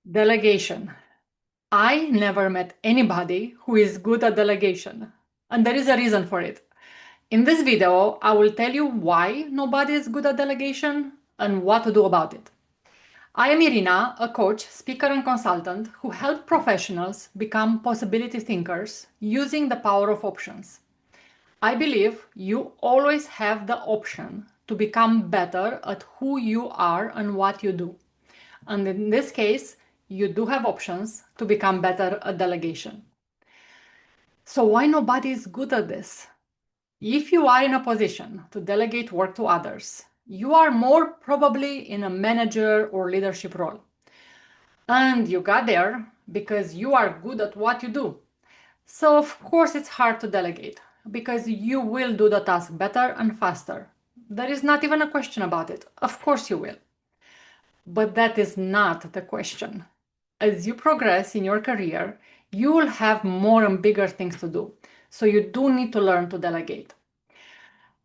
Delegation. I never met anybody who is good at delegation, and there is a reason for it. In this video, I will tell you why nobody is good at delegation and what to do about it. I am Irina, a coach, speaker, and consultant who help professionals become possibility thinkers using the power of options. I believe you always have the option to become better at who you are and what you do. And in this case, you do have options to become better at delegation. So why nobody is good at this? If you are in a position to delegate work to others, you are more probably in a manager or leadership role. And you got there because you are good at what you do. So of course it's hard to delegate because you will do the task better and faster. There is not even a question about it. Of course you will. But that is not the question. As you progress in your career, you will have more and bigger things to do. So you do need to learn to delegate.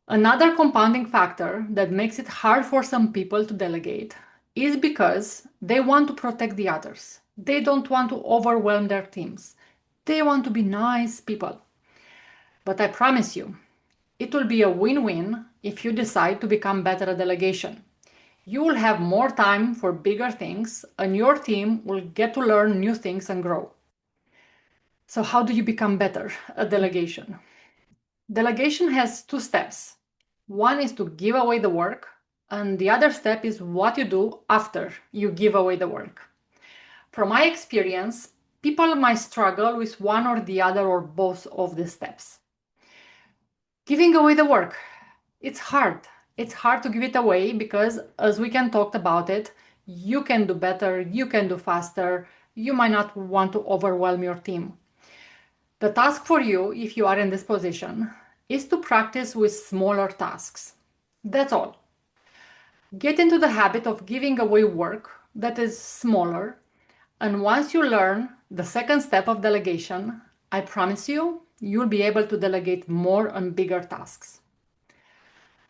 Another compounding factor that makes it hard for some people to delegate is because they want to protect the others. They don't want to overwhelm their teams. They want to be nice people. But I promise you, it will be a win-win if you decide to become better at delegation. You will have more time for bigger things, and your team will get to learn new things and grow. So how do you become better at delegation? Delegation has two steps. One is to give away the work, and the other step is what you do after you give away the work. From my experience, people might struggle with one or the other or both of the steps. Giving away the work, it's hard. It's hard to give it away because, as we can talk about it, you can do better, you can do faster, you might not want to overwhelm your team. The task for you, if you are in this position, is to practice with smaller tasks. That's all. Get into the habit of giving away work that is smaller, and once you learn the second step of delegation, I promise you, you'll be able to delegate more and bigger tasks.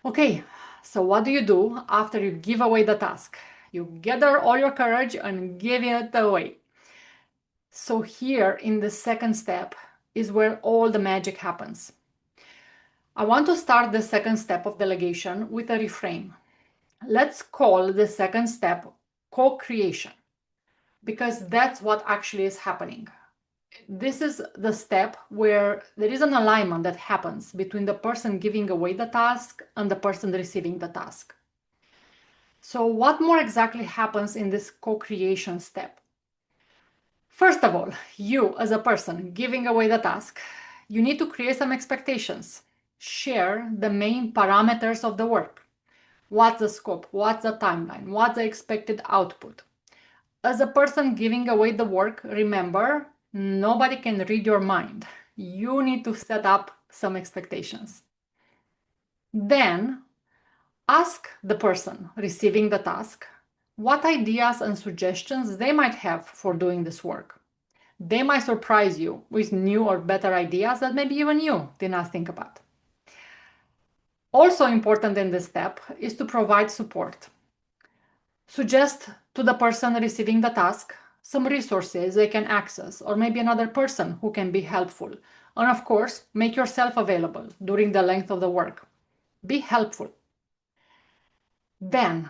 Okay, so what do you do after you give away the task? You gather all your courage and give it away. So here in the second step is where all the magic happens. I want to start the second step of delegation with a reframe. Let's call the second step co-creation, because that's what actually is happening. This is the step where there is an alignment that happens between the person giving away the task and the person receiving the task. So what more exactly happens in this co-creation step? First of all, you as a person giving away the task, you need to create some expectations. Share the main parameters of the work. What's the scope? What's the timeline? What's the expected output? As a person giving away the work, remember, nobody can read your mind. You need to set up some expectations. Then, ask the person receiving the task what ideas and suggestions they might have for doing this work. They might surprise you with new or better ideas that maybe even you did not think about. Also important in this step is to provide support. Suggest to the person receiving the task some resources they can access, or maybe another person who can be helpful. And of course, make yourself available during the length of the work. Be helpful. Then,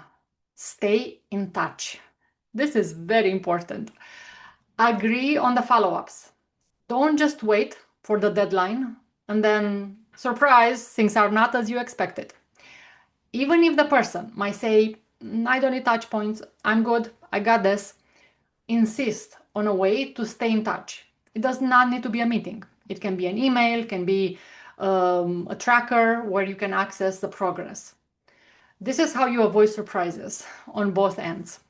stay in touch. This is very important. Agree on the follow-ups. Don't just wait for the deadline and then, surprise, things are not as you expected. Even if the person might say, I don't need touch points, I'm good, I got this, insist on a way to stay in touch. It does not need to be a meeting. It can be an email, it can be a tracker where you can access the progress. This is how you avoid surprises on both ends.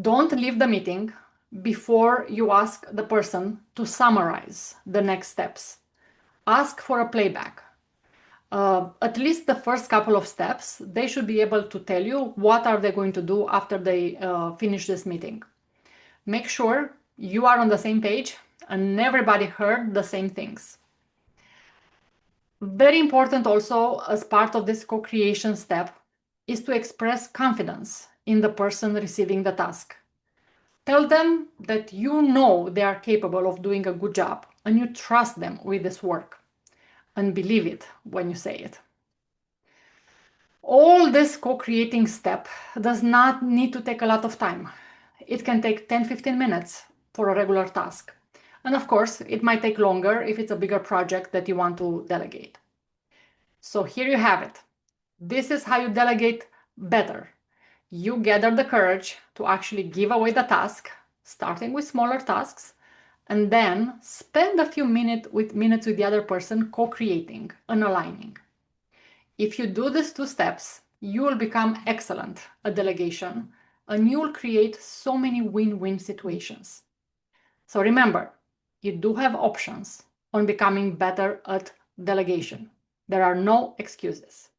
Don't leave the meeting before you ask the person to summarize the next steps. Ask for a playback. At least the first couple of steps, they should be able to tell you what are they going to do after they finish this meeting. Make sure you are on the same page and everybody heard the same things. Very important also as part of this co-creation step is to express confidence in the person receiving the task. Tell them that you know they are capable of doing a good job and you trust them with this work. And believe it when you say it. All this co-creating step does not need to take a lot of time. It can take 10-15 minutes for a regular task. And of course, it might take longer if it's a bigger project that you want to delegate. So here you have it. This is how you delegate better. You gather the courage to actually give away the task, starting with smaller tasks, and then spend a few minutes with the other person co-creating and aligning. If you do these two steps, you will become excellent at delegation and you will create so many win-win situations. So remember, you do have options on becoming better at delegation. There are no excuses.